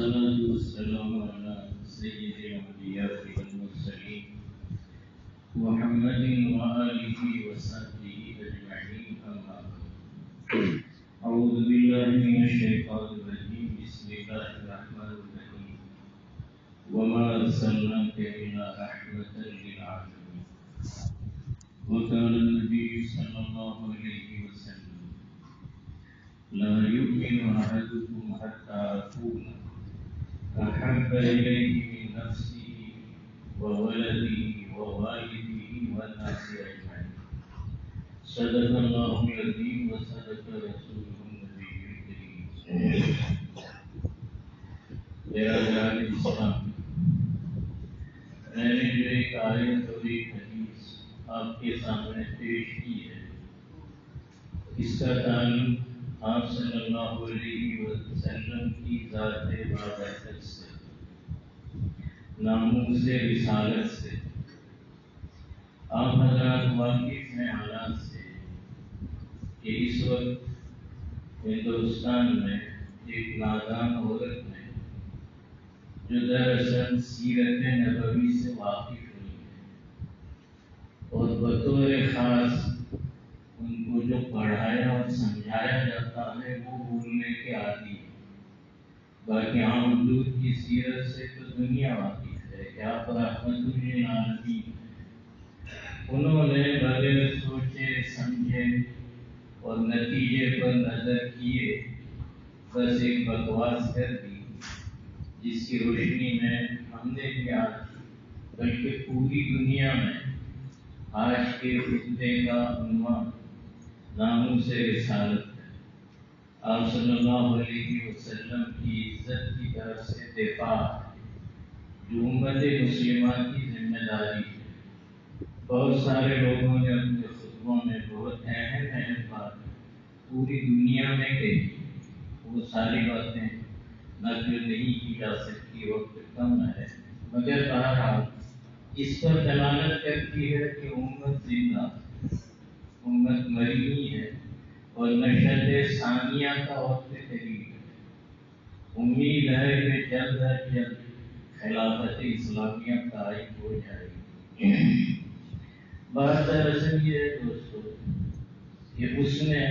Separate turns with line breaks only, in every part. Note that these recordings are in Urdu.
والصلاة والسلام على سيد الأنبياء والمرسلين محمد وآله وصحبه أجمعين أما بعد. أعوذ بالله من الشيطان الرجيم. بسم الله الرحمن الرحيم. وما أرسلناك إلا رحمة للعالمين. وقال النبي صلى الله عليه وسلم لا يؤمن أحدكم حتى أكون أحب إليه من نفسه وولده ووالده والناس أجمعين. صدق الله العظيم وصدق رسوله النبي الكريم. برادران اسلام، میں نے جو ایک آیت اور ایک حدیث آپ کے سامنے پیش کی ہے، اس کا تعلق آپ صلی اللہ علیہ وسلم کی ذات بابرکت سے، ناموس رسالت سے. آپ حضرات واقف ہیں حالات سے کہ اس وقت ہندوستان میں ایک نادان عورت نے جو دراصل سیرت نبوی سے واقف نہیں ہے اور بطور خاص ان کو جو پڑھایا اور سمجھایا جاتا ہے وہ بھولنے کے عادی ہے. باقی عام حضور کی سیرت سے تو دنیا واقف ہے کہ آپ رحمت للعالمین. انہوں نے بغیر سوچے سمجھے اور نتیجے پر نظر کیے بس ایک بکواس کر دی، جس کی روشنی میں ہم نے بھی آج بلکہ پوری دنیا میں آج کے خطبے کا عنوان ناموس رسالت ہے. آپ صلی اللہ علیہ وسلم کی عزت کی طرف سے دفاع جو امت مسلمہ کی ذمہ داری ہے. بہت سارے لوگوں نے اپنے خطبوں میں بہت اہم بات پوری دنیا میں کہی. وہ ساری باتیں نقل نہیں کی جا سکتی، وقت کم ہے، مگر بہرحال اس پر دلالت کرتی ہے کہ امت زندہ، امت مری نہیں ہے اور نشأت ثانیہ کا وقت قریب ہے. امید ہے کہ جلد از جلد خلافت اسلامیہ قائم ہو جائے گی. بات دراصل یہ ہے دوستو کہ اس نے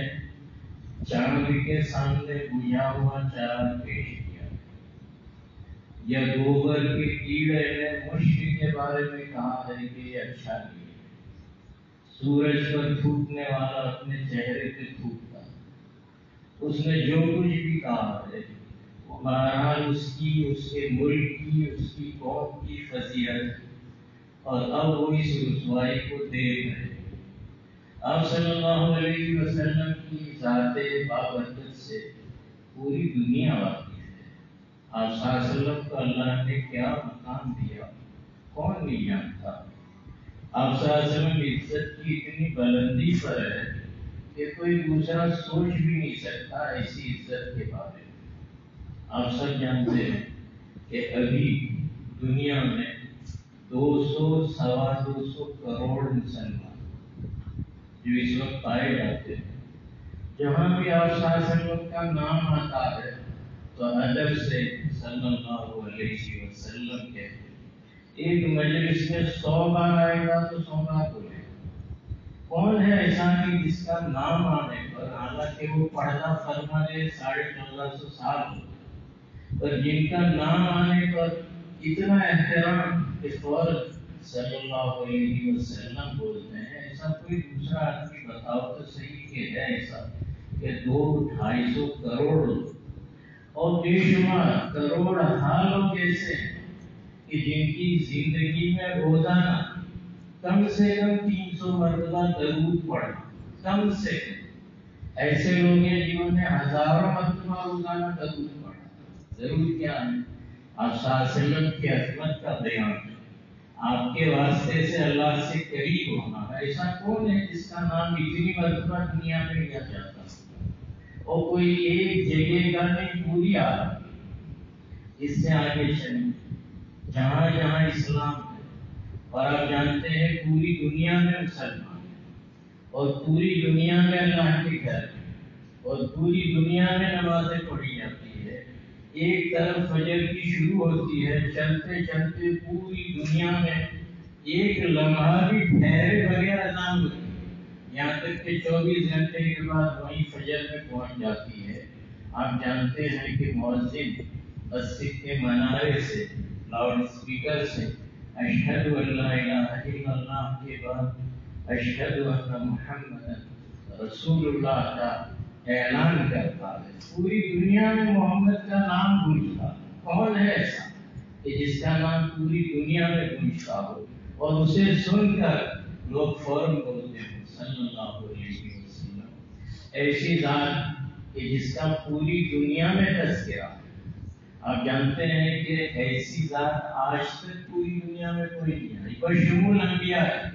چاند کے سامنے بجھا ہوا چراغ پیش کیا، یا گوبر کے کیڑے نے مشک کے بارے میں کہا ہے کہ یہ اچھا نہیں ہے. سورج پر تھوکنے والا اپنے چہرے پہ تھوکتا. اس نے جو کچھ بھی کہا ہے وہ بہرحال اس کی، اس کے ملک کی، اس کی قوم کی فضیلت، اور اب وہ اس رسوائی کو دیکھ رہے ہیں. آپ صلی اللہ علیہ وسلم کی ذات بابرکت سے پوری دنیا واقف ہے. آپ صلی اللہ علیہ وسلم کو اللہ نے کیا مقام دیا کون نہیں جانتا. آپ صلی اللہ علیہ وسلم کی عزت کی اتنی بلندی پر ہے کہ کوئی دوسرا سوچ بھی نہیں سکتا ایسی عزت کے بارے میں. آپ سب جانتے ہیں کہ ابھی دنیا میں 200-250 کروڑ مسلمان جو اس وقت پائے جاتے ہیں. جہاں بھی آپ صلی اللہ علیہ وسلم کا نام آتا ہے تو ادب سے صلی اللہ علیہ وسلم کہتے ہیں. ایک مجلس میں 100 بار آئے گا تو 100 بار بولے گا. کون ہے ایسا کہ جس کا نام آنے پر، حالانکہ وہ پردہ فرمانے 1450 سال ہو، اور جن کا نام آنے پر اتنا احترام کہ فوراً صلی اللہ علیہ وسلم بولتے ہیں. ایسا کوئی دوسرا آدمی بتاؤ تو صحیح کہ ہے ایسا کہ 200-250 کروڑ اور بے شمار کروڑ حالوں جیسے ہیں کہ جن کی زندگی میں روزانہ کم سے کم 300 مرتبہ درود پڑھنا، کم سے کم. ایسے لوگ ہیں جنہوں نے ہزاروں مرتبہ روزانہ درود پڑھا. ضرور کیا ہے؟ آپ صلی اللہ علیہ وسلم کی عظمت کا بیان ہے. آپ کے واسطے سے اللہ سے قریب ہونا. ایسا کون ہے جس کا نام اتنی مرتبہ دنیا میں لیا جاتا ہے؟ اور کوئی ایک جگہ کا نہیں، پوری عالم. اس سے آگے چلیں جہاں جہاں اسلام ہے، اور آپ جانتے ہیں پوری دنیا میں مسلمان ہیں، اور پوری دنیا میں اللہ کے گھر ہے، اور پوری دنیا میں نمازیں پڑھی جاتی ہے. ایک طرف فجر کی شروع ہوتی ہے، چلتے چلتے پوری دنیا میں ایک لمحہ بھی ٹھہرے بغیر اذان ہوتی ہے، یہاں تک کہ 24 گھنٹے کے بعد وہی فجر میں پہنچ جاتی ہے۔ آپ جانتے ہیں کہ مؤذن مسجد کے منارے سے، لاؤڈ اسپیکر سے اشہد ان لا الہ الا اللہ کے بعد اشہد ان محمد رسول اللہ کا اعلان کرتا ہے۔ پوری دنیا میں محمد کا نام گونجتا ہے۔ کون ہے ایسا کہ جس کا نام پوری دنیا میں گونجتا ہو اور اسے سن کر لوگ فوراً بولتے ہیں صلی اللہ علیہ وسلم؟ ایسی ذات کہ جس کا پوری دنیا میں تذکرہ ہے۔ آپ جانتے ہیں کہ ایسی ذات آج تک پوری دنیا میں کوئی نہیں آئی، بشمول انبیاء ہے۔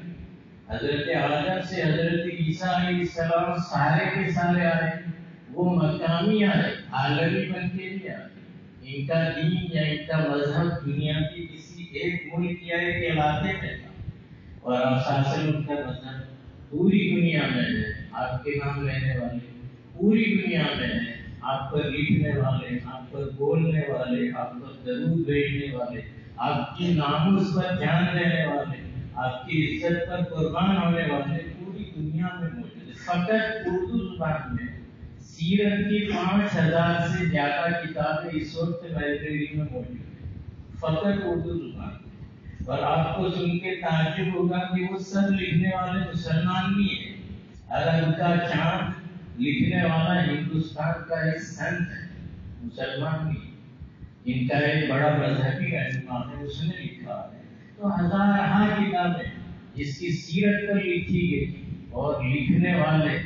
حضرت آدم سے حضرت عیسیٰ علیہ السلام سارے کے سارے آئے، وہ مقامی آئے، عالمی بن کے نہیں آئے۔ ان کا دین یا ان کا مذہب دنیا کی کسی ایک ملک یا ایک علاقے میں تھا، اور اساساً ان کا مذہب پوری دنیا میں ہے۔ آپ کے نام لینے والے پوری دنیا میں ہے، آپ پر لکھنے والے، آپ پر بولنے والے، آپ پر درود بھیجنے والے، آپ کی ناموس پر جان دینے والے، آپ کی عزت پر قربان ہونے والے پوری دنیا میں موجود ہیں۔ فقط اردو زبان میں سیرت کی 5000 سے زیادہ کتابیں اس وقت لائبریری میں موجود ہیں، فقط اردو زبان میں۔ اور آپ کو سن کے تعجب ہوگا کہ وہ سب لکھنے والے مسلمان بھی ہیں۔ عرب کا چاند لکھنے والا ہندوستان کا ایک سنت ہے، مسلمان بھی۔ ان کا ایک بڑا مذہبی رہنما ہے، اس نے لکھا ہے۔ تو ہزارہ کتابیں جس کی سیرت پر لکھی گئی، اور لکھنے والے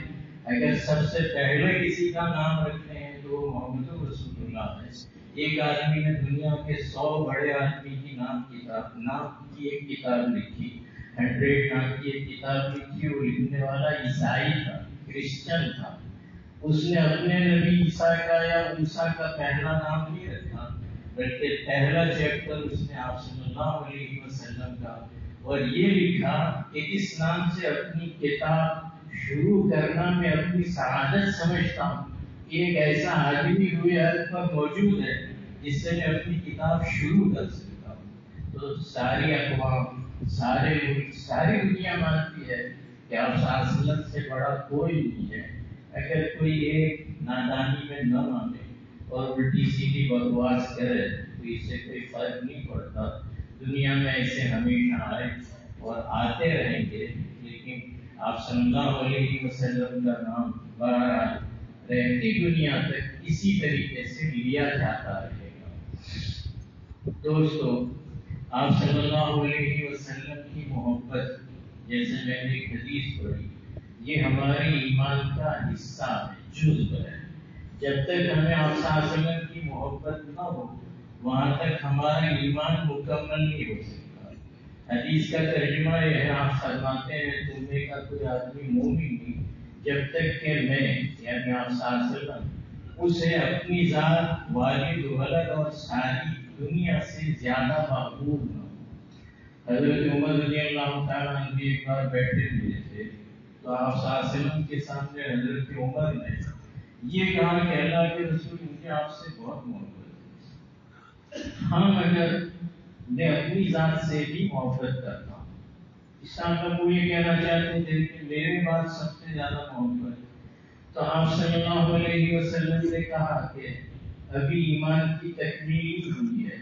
اگر سب سے پہلے کسی کا نام رکھتے ہیں تو وہ محمد رسول اللہ ہے۔ ایک آدمی نے دنیا کے 100 بڑے آدمی کی نام کی ایک کتاب لکھی، 100 نام کی ایک کتاب لکھی۔ وہ لکھنے والا عیسائی تھا، کرسچن تھا۔ اس نے اپنے نبی عیسیٰ کا یا موسیٰ کا پہلا نام نہیں رکھا، بلکہ پہلا چیپٹر اس نے آپ صلی اللہ علیہ وسلم کا، اور یہ لکھا کہ اس نام سے اپنی کتاب شروع کرنا میں اپنی سعادت سمجھتا ہوں کہ ایک ایسا آدمی ہوئے ارض پر موجود ہے جس سے میں اپنی کتاب شروع کر سکتا ہوں۔ تو ساری اقوام، سارے ملک، ساری دنیا مانتی ہے کہ آپ صلی اللہ علیہ وسلم سے بڑا کوئی نہیں ہے۔ اگر کوئی ایک نادانی میں نہ مانے اور الٹی سیدھی بکواس کرے تو اس سے کوئی فرق نہیں پڑتا۔ دنیا میں ایسے ہمیشہ آئے اور آتے رہیں گے، لیکن آپ صلی اللہ علیہ وسلم کا نام بہرحال رہتی دنیا تک اسی طریقے سے لیا جاتا رہے گا۔ دوستو، آپ صلی اللہ علیہ وسلم کی محبت، جیسے میں نے ایک حدیث پڑھی، یہ ہمارے ایمان کا حصہ ہے، جزو ہے۔ جب تک ہمیں آپ صلی اللہ علیہ وسلم کی محبت نہ ہو، وہاں تک ہمارا ایمان مکمل نہیں ہو سکتا۔ حدیث کا ترجمہ یہ ہے، آپ فرماتے ہیں تم میں کا کوئی آدمی مومن نہیں جب تک کہ میں، یعنی آپ صلی اللہ علیہ وسلم، اسے اپنی ذات، والد ولد اور ساری دنیا سے زیادہ محبوب نہ ہو۔ حضرت عمر رضی اللہ تعالیٰ عنہ ایک بار بیٹھے ہوئے تھے، تو آپ صلی اللہ علیہ وسلم کے سامنے حضرت عمر نے یہ کہا کہ اللہ کے رسول، مجھے آپ سے بہت محبت ہے، ہاں مگر میں اپنی ذات سے بھی محبت کرتا ہوں۔ اسلام کا وہ یہ کہنا چاہتے تھے کہ میرے بعد سب سے زیادہ محبت ہے۔ تو آپ صلی اللہ علیہ وسلم نے کہا کہ ابھی ایمان کی تکمیل ہوئی ہے۔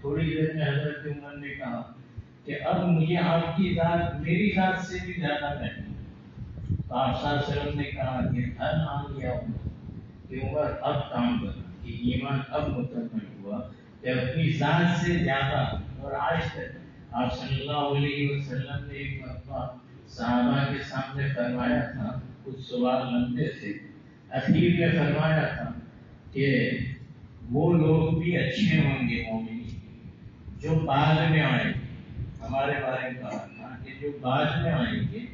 تھوڑی دیر میں حضرت عمر نے کہا کہ اب مجھے آپ کی ذات میری ذات سے بھی زیادہ محبوب ہے۔ تو آپ صلی اللہ علیہ وسلم نے کہا کہ الآن یا عمر، کہ عمر اب کام کرنا، کہ ایمان اب مکمل ہوا کہ اپنی ذات سے زیادہ۔ اور آج تک آپ صلی اللہ علیہ وسلم نے ایک مرتبہ صحابہ کے سامنے فرمایا تھا، کچھ سوال لمبے تھے، اخیر میں فرمایا تھا کہ وہ لوگ بھی اچھے ہوں گے مومن جو بعد میں آئیں گے۔ ہمارے بارے میں کہا تھا کہ جو بعد میں آئیں گے،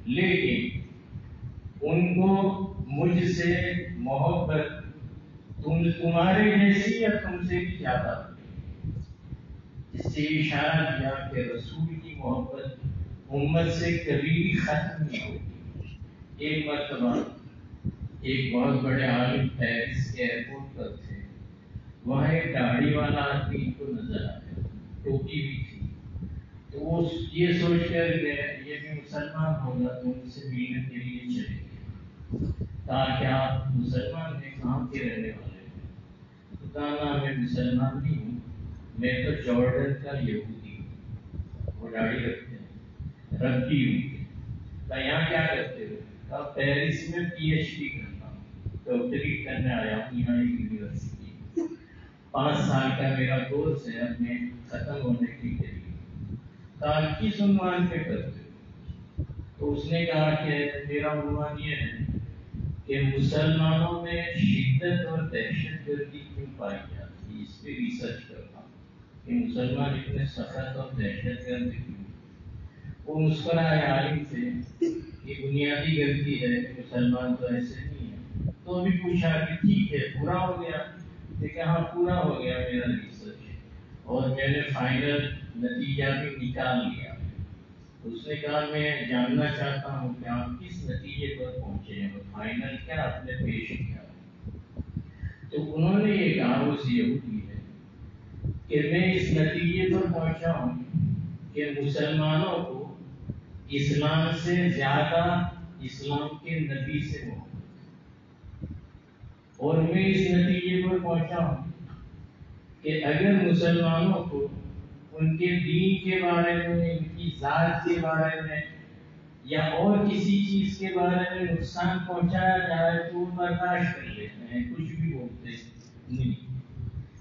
لیکن ان کو مجھ سے محبت تمہارے جیسی یا تم سے بھی زیادہ ہوگی۔ اس سے اشارہ کیا کہ رسول کی محبت امت سے کبھی بھی ختم نہیں ہوگی۔ ایک مرتبہ ایک بہت بڑے عالم پیرس کے ایئرپورٹ پر تھے، وہاں ایک داڑھی والا آدمی کو نظر آیا، ٹوپی بھی تھی، تو وہ یہ سوچ کر یہ بھی مسلمان ہوگا تو ان سے ملنے کے لیے چلے گئے۔ کہا کہ آپ مسلمان ہیں، کہاں کے رہنے والے ہیں؟ تو کہا میں مسلمان نہیں ہوں، میں تو جارڈن کا یہودی ہوں۔ وہ داڑھی رکھتے ہیں، ربی ہوں۔ کہا یہاں کیا کرتے ہو؟ کہا پیرس میں پی ایچ ڈی کرتا ہوں، ڈاکٹری کرنے آیا ہوں یہاں ایک یونیورسٹی، 5 سال کا میرا کورس ہے، اب میں ختم ہونے کے لیے۔ کہا کس عنوان پہ کرتے ہو؟ تو اس نے کہا کہ میرا عنوان یہ ہے کہ مسلمانوں میں شدت اور دہشت گردی کیوں پائی جاتی ہے، اس پہ ریسرچ کرتا ہوں کہ مسلمان اتنے سخت اور دہشت گرد کیوں۔ وہ مسکرائے عالم سے کہ بنیادی غلطی ہے، مسلمان تو ایسے نہیں ہے۔ تو بھی پوچھا کہ ٹھیک ہے پورا ہو گیا؟ کہ ہاں پورا ہو گیا میرا ریسرچ اور میں نے فائنل نتیجہ بھی نکال لیا۔ اس نے کہا میں جاننا چاہتا ہوں کہ آپ کس نتیجے پر پہنچے ہیں اور فائنل کیا آپ نے پیش کیا۔ تو انہوں نے یہ کہا، وہ یہودی ہے، کہ میں اس نتیجے پر پہنچا ہوں کہ مسلمانوں کو اسلام سے زیادہ اسلام کے نبی سے محبت، اور میں اس نتیجے پر پہنچا ہوں کہ اگر مسلمانوں کو ان کے دین کے بارے میں، ان کی ذات کے بارے میں یا اور کسی چیز کے بارے میں نقصان پہنچایا جائے تو وہ برداشت کر لیتے ہیں، کچھ بھی بولتے نہیں،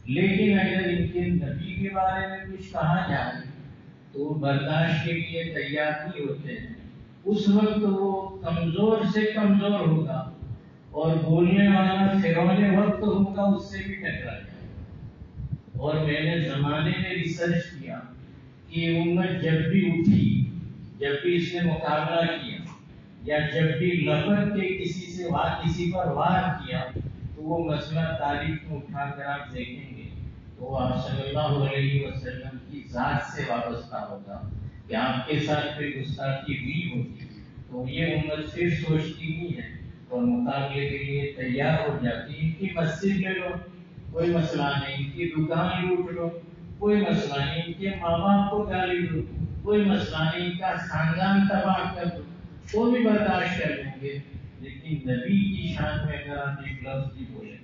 لیکن اگر ان کے نبی کے بارے میں کچھ کہا جائے تو وہ برداشت کے لیے تیار نہیں ہوتے ہیں۔ اس وقت وہ کمزور سے کمزور ہوگا اور بولنے والا فرعون وقت ہوگا، اس سے بھی ٹکرا جائے۔ اور میں نے زمانے میں ریسرچ کیا کہ امت جب بھی اٹھی، جب بھی اس نے مقابلہ کیا یا جب بھی لپٹ کے کسی پر وار کیا تو وہ مسئلہ تاریخ میں اٹھا کر آپ دیکھیں گے تو وہ آپ صلی اللہ علیہ وسلم کی ذات سے وابستہ ہوگا کہ آپ کے ساتھ کوئی گستاخی ہوئی ہوگی تو یہ امت پھر سوچتی نہیں ہے اور مقابلے کے لیے تیار ہو جاتی۔ ان کی مسجد لے لو کوئی مسئلہ نہیں، ان کی دکان لوٹ لو کوئی مسئلہ نہیں، ان کے ماں باپ کو گالی دو کوئی مسئلہ نہیں، ان کا خاندان تباہ کر دو تو بھی برداشت کر لیں گے، لیکن نبی کی شان میں اگر آپ ایک لفظ بھی بولیں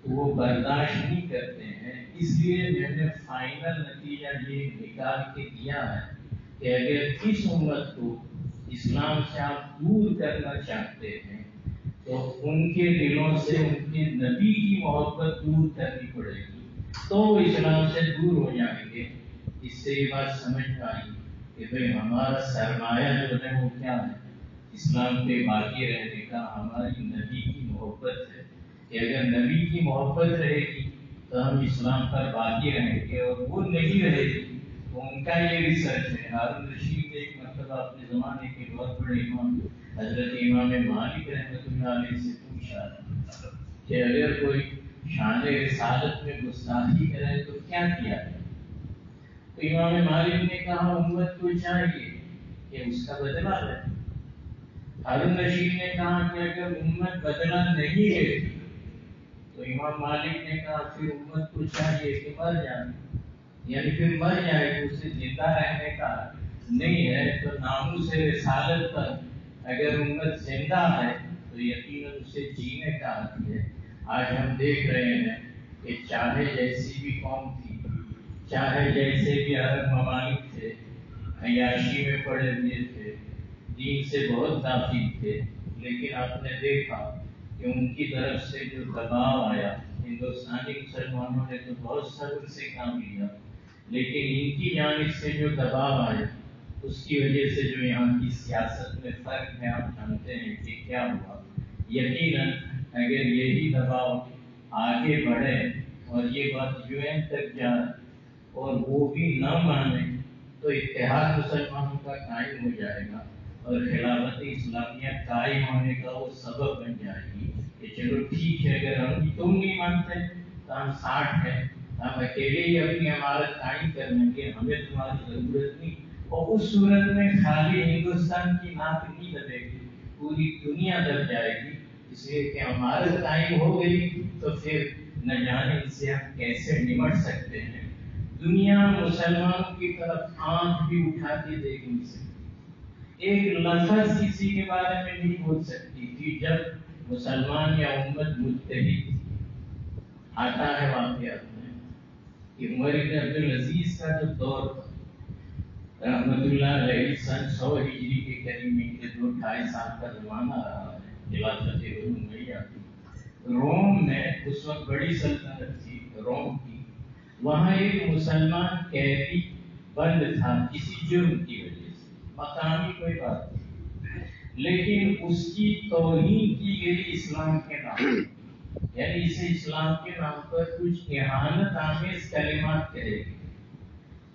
تو وہ برداشت نہیں کرتے ہیں۔ اس لیے میں نے فائنل نتیجہ یہ نکال کے دیا ہے کہ اگر اس امت کو اسلام سے آپ دور کرنا چاہتے ہیں تو ان کے دلوں سے ان کے نبی کی محبت دور کرنی پڑے گی، تو وہ اسلام سے دور ہو جائیں گے۔ اس سے یہ بات سمجھ میں آئی کہ بھئی ہمارا سرمایہ جو ہے وہ کیا ہے، اسلام پہ باقی رہنے کا ہماری نبی کی محبت ہے، کہ اگر نبی کی محبت رہے گی تو ہم اسلام پر باقی رہیں گے، اور وہ نہیں رہے گی تو ان کا یہ ریسرچ ہے۔ ہارون رشید نے ایک مرتبہ اپنے زمانے کے بہت بڑے امام حضرت امام مالک رحمۃ اللہ علیہ سے پوچھا کہ اگر کوئی شان رسالت میں گستاخی کرے تو کیا کیا جائے؟ تو امام مالک نے کہا امت کو چاہیے کہ اس کا بدلہ لے۔ ہارون رشید نے کہا کہ اگر امت بدلہ نہیں لیتی تو امام مالک نے کہا پھر امت کو چاہیے کہ مر جائے، یعنی پھر مر جائے کہ اسے زندہ رہنے کا نہیں ہے۔ تو ناموس رسالت پر اگر امت زندہ ہے تو یقیناً اسے جینے کا حق ہے۔ آج ہم دیکھ رہے ہیں کہ چاہے جیسی بھی قوم تھی، چاہے جیسے بھی عرب ممالک تھے، عیاشی میں پڑے ہوئے تھے، دین سے بہت غافل تھے، لیکن آپ نے دیکھا کہ ان کی طرف سے جو دباؤ آیا، ہندوستانی مسلمانوں نے تو بہت صبر سے کام لیا، لیکن ان کی جانب سے جو دباؤ آیا اس کی وجہ سے جو یہاں کی سیاست میں فرق ہے، آپ جانتے ہیں کہ کیا ہوا۔ یقیناً اگر یہی دباؤ آگے بڑھے اور یہ بات UN تک جائے اور وہ بھی نہ مانے تو اتحاد مسلمانوں کا قائم ہو جائے گا اور خلافت اسلامیہ قائم ہونے کا وہ سبب بن جائے گی کہ چلو ٹھیک ہے، اگر ہم تم نہیں مانتے تو ہم 60 ہیں، ہم اکیلے ہی اپنی عمارت قائم کر لیں گے، ہمیں تمہاری ضرورت نہیں۔ اور اس صورت میں خالی ہندوستان کی ناک نہیں دبے گی، پوری دنیا دب جائے گی، اس لیے کہ عمارت قائم ہو گئی تو پھر نہ جانے ان سے ہم کیسے نمٹ سکتے ہیں۔ دنیا مسلمانوں کی طرف آنکھ بھی اٹھا کے دیکھ نہیں سکتی، ایک لفظ کسی کے بارے میں نہیں بول سکتی تھی۔ جب مسلمان یا امت متحد آتا ہے واقعات میں کہ عمر بن عبدالعزیز کا جو دور تھا رحمت اللہ علیہ، سن 100 ہجری کے قریب میں، کے 2-2.5 سال کا زمانہ رہا ہے خلافت امیہ کی۔ روم میں اس وقت بڑی سلطنت تھی روم کی، وہاں ایک مسلمان قیدی بند تھا کسی جرم کی وجہ سے، مقامی کوئی بات نہیں، لیکن اس کی توہین کی گئی اسلام کے نام، یعنی اسے اسلام کے نام پر کچھ اہانت آمیز کلمات کہے گئے۔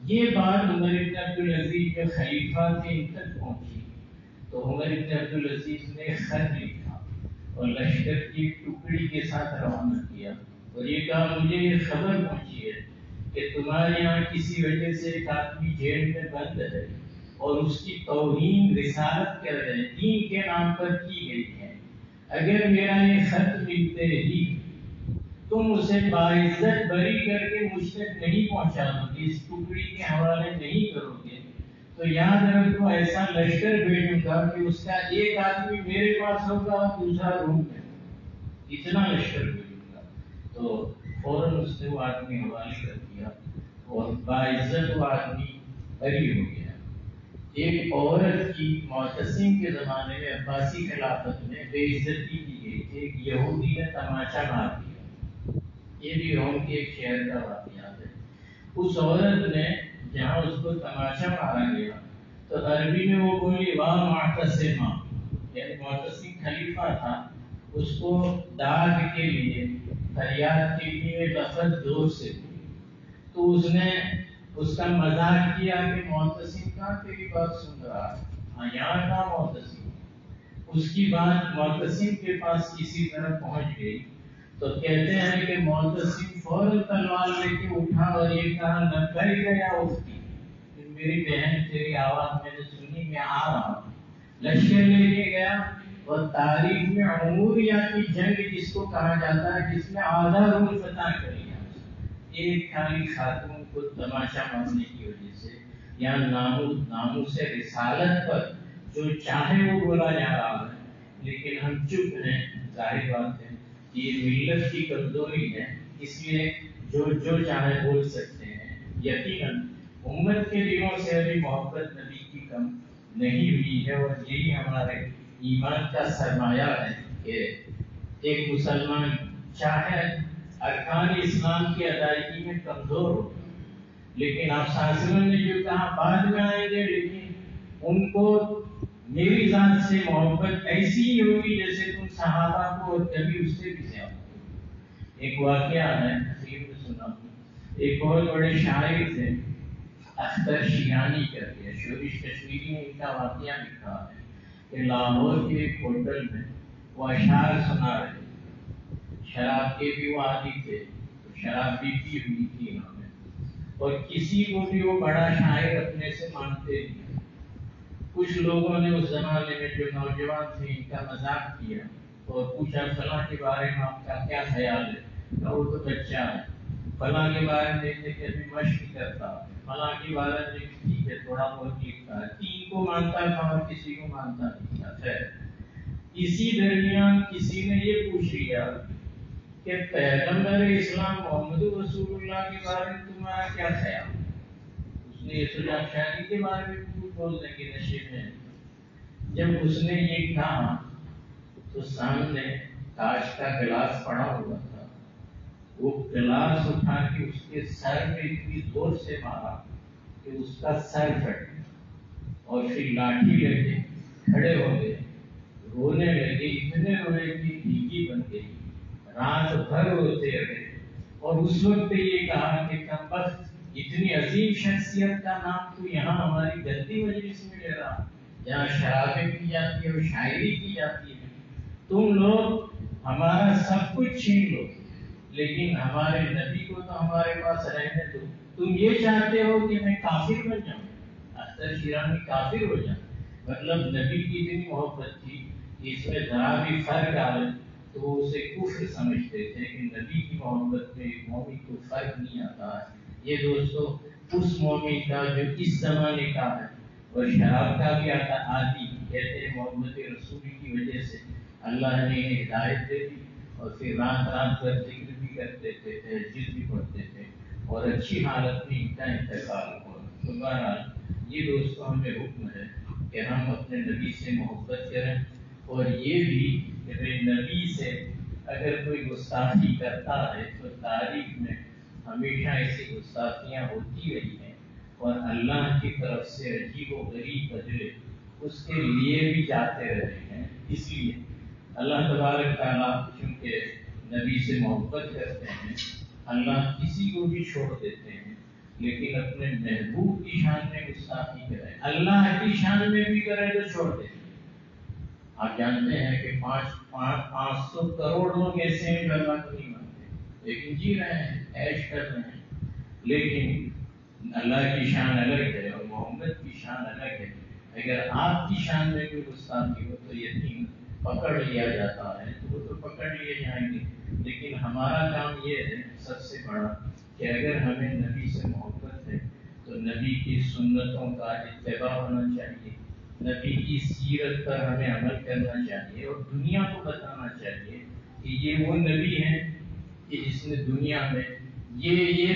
یہ بات عمر بن عبدالعزیز جو خلیفہ تھے ان تک پہنچی، تو عمر بن عبدالعزیز نے خط لکھا اور لشکر کی ٹکڑی کے ساتھ روانہ کیا اور یہ کہا مجھے یہ خبر پہنچی ہے کہ تمہارے یہاں کسی وجہ سے ایک آدمی جیل میں بند ہے اور اس کی توہین رسالت کر رہے ہیں، دین کے نام پر کی گئی ہے۔ اگر میرا یہ خط ملتے ہی تم اسے باعزت بری کر کے مجھ تک نہیں پہنچا دو گے، اس ٹکڑی کے حوالے نہیں کرو گے، تو یاد رکھو ایسا لشکر بھیجوں گا کہ اس کا ایک آدمی میرے پاس ہوگا اور دوسرا روم میں، اتنا لشکر بھیجوں گا۔ تو فوراً اس نے وہ آدمی حوالے کر دیا اور باعزت وہ آدمی بری ہو گیا۔ ایک عورت کی معتصم کے زمانے میں عباسی خلافت میں بے عزتی کی گئی تھی، ایک یہودی نے تماچا مار دیا، یہ بھی روم کے ایک شہر کا واقعہ ہے۔ اس عورت نے جہاں اس کو تماچا مارا گیا تو عربی میں وہ بولی واہ معتصمہ، یعنی معتصم خلیفہ تھا، اس کو داد کے لیے فریاد کے لیے لفظ زور سے بولی، تو اس نے اس کا مذاق کیا کہ معتصم کہاں تیری بات سن رہا ہے، ہاں یہاں کا معتصم۔ اس کی بات معتصم کے پاس کسی طرح پہنچ گئی تو کہتے ہیں کہ معتصم فوراً تلوار لے کے اٹھا اور یہ کہا لبیک یا اختی، میری بہن تیری آواز میں نے سنی، میں آ رہا ہوں۔ لشکر لے کے گیا اور تاریخ میں عموریہ کی جنگ جس کو کہا جاتا ہے، جس میں آدھا روم فتح کر لیا، ایک خالی خاتون کو تماشا مارنے کی وجہ سے، یا ناموس رسالت پر جو چاہے وہ بولا جا رہا ہے، لیکن ہم چپ ہیں۔ ظاہر بات ہے یہ ملت کی کمزوری ہے، اس لیے جو چاہے بول سکتے ہیں۔ یقیناً امت کے دلوں سے ابھی محبت نبی کی کم نہیں ہوئی ہے، اور یہی ہمارے ایمان کا سرمایہ ہے کہ ایک مسلمان چاہے ارکان اسلام کی ادائیگی میں کمزور ہو، لیکن آپ صاحب نے جو کہا بعد میں آئیں گے، لیکن ان کو میری ذات سے محبت ایسی ہی ہوگی جیسے تم صحابہ کو، اور کبھی اس سے بھی زیادہ۔ ایک واقعہ ہے اخیر میں سنا ہوں، ایک بہت بڑے شاعر تھے اختر شیرانی کر کے، شورش کشمیری نے ان کا واقعہ لکھا ہے کہ لاہور کے ایک ہوٹل میں وہ اشعار سنا رہے تھے، شراب کے بھی وہ عادی تھے، شراب بھی پی ہوئی تھی انہوں نے، اور کسی کو بھی وہ بڑا شاعر اپنے سے مانتے نہیں۔ کچھ لوگوں نے اس زمانے میں جو نوجوان تھے ان کا مذاق کیا اور پوچھا فلاں کے بارے میں آپ کا کیا خیال ہے، کہ وہ تو بچہ ہے، فلاں کے بارے میں دیکھتے کہ ابھی مشق کرتا، فلاں کے بارے میں ٹھیک ہے تھوڑا بہت لکھتا ہے، 3 کو مانتا تھا اور کسی کو مانتا نہیں تھا۔ خیر اسی درمیان کسی نے یہ پوچھ لیا کہ پیغمبر اسلام محمد رسول اللہ کے بارے میں تمہارا کیا خیال ہے؟ اس نے یہ سوچا شادی کے بارے میں بول دیں گے نشے میں۔ جب اس نے یہ کہا تو سامنے کاچ کا گلاس پڑا ہوا تھا، وہ گلاس اٹھا کے اس کے سر میں اتنی زور سے مارا کہ اس کا سر پھٹ گیا، اور پھر لاٹھی لے کے کھڑے ہو گئے، رونے لگے، اتنے روئے کہ بھیگی بن گئی، رات بھر روتے رہے، اور اس وقت یہ کہا کہ کمبخت اتنی عظیم شخصیت کا نام تو یہاں ہماری گندی مجلس میں لے رہا، جہاں شرابیں کی جاتی ہے اور شاعری کی جاتی ہے، تم لوگ ہمارا سب کچھ چھین لو لیکن ہمارے نبی کو تو ہمارے پاس رہنے دو، تم یہ چاہتے ہو کہ میں کافر بن جاؤں، اختر شیرانی کافر ہو جاؤں۔ مطلب نبی کی اتنی محبت تھی کہ اس میں ذرا بھی فرق آئے تو وہ اسے کفر سمجھتے تھے کہ نبی کی محبت میں ایک مومن کو فرق نہیں آتا ہے۔ یہ دوستو اس مومن کا جو اس زمانے کا ہے اور شراب کا بھی آتا عادی، کہتے ہیں محمد رسول کی وجہ سے اللہ نے انہیں ہدایت دے دی اور پھر رات رات پر ذکر بھی کرتے تھے، تہجد بھی پڑھتے تھے اور اچھی حالت میں ان کا انتقال ہوا۔ تو بہرحال یہ دوستوں ہمیں حکم ہے کہ ہم اپنے نبی سے محبت کریں، اور یہ بھی کہ بھئی نبی سے اگر کوئی گستاخی کرتا ہے تو تاریخ میں ہمیشہ ایسی گستاخیاں ہوتی رہی ہیں اور اللہ کی طرف سے عجیب و غریب بدلے اس کے لیے بھی جاتے رہے ہیں۔ اس لیے اللہ تبارک تعالیٰ چونکہ نبی سے محبت کرتے ہیں، اللہ کسی کو بھی چھوڑ دیتے ہیں، لیکن اپنے محبوب کی شان میں گستاخی کرے، اللہ کی شان میں بھی کرے تو چھوڑ دیتے ہیں۔ آپ جانتے ہیں کہ 500 کروڑ لوگ ایسے ہیں جو اللہ کو نہیں مانتے، لیکن جی رہے ہیں، عیش کر رہے ہیں، لیکن اللہ کی شان الگ ہے اور محمد کی شان الگ ہے۔ اگر آپ کی شان میں کوئی گستاخی ہو تو یقین پکڑ لیا جاتا ہے، تو وہ تو پکڑ لیے جائیں گے، لیکن ہمارا کام یہ ہے سب سے بڑا کہ اگر ہمیں نبی سے محبت ہے تو نبی کی سنتوں کا اتباع ہونا چاہیے، نبی کی سیرت پر ہمیں عمل کرنا چاہیے اور دنیا کو بتانا چاہیے کہ یہ وہ نبی ہیں کہ جس نے دنیا میں یہ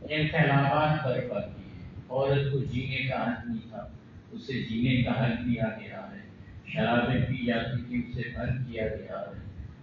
انقلابات برپا کیے۔ عورت کو جینے کا حق نہیں تھا، اسے جینے کا حق دیا گیا ہے، شرابیں پی جاتی تھی اسے بند کیا گیا ہے،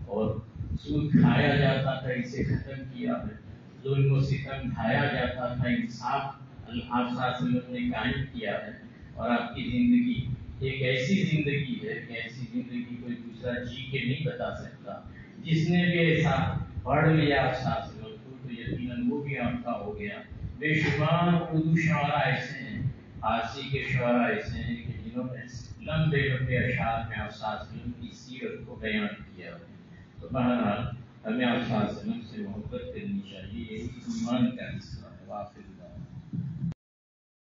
اور سود کھایا جاتا تھا اسے ختم کیا ہے، ظلم و ستم ڈھایا جاتا تھا انصاف آپ صلی اللہ علیہ وسلم نے قائم کیا ہے، اور آپ کی زندگی ایک ایسی زندگی ہے کہ ایسی زندگی کوئی دوسرا جی کے نہیں بتا سکتا۔ جس نے بھی ایسا پڑھ لیا آپ صلی اللہ علیہ وسلم کو تو یقیناً وہ بھی آپ کا ہو گیا۔ بے شمار اردو شعراء ایسے ہیں، فارسی کے شعراء ایسے ہیں کہ جنہوں نے لمبے لمبے اشعار میں آپ صلی اللہ علیہ وسلم کی سیرت کو بیان کیا ہے۔ تو بہرحال ہمیں آپ صلی اللہ علیہ وسلم سے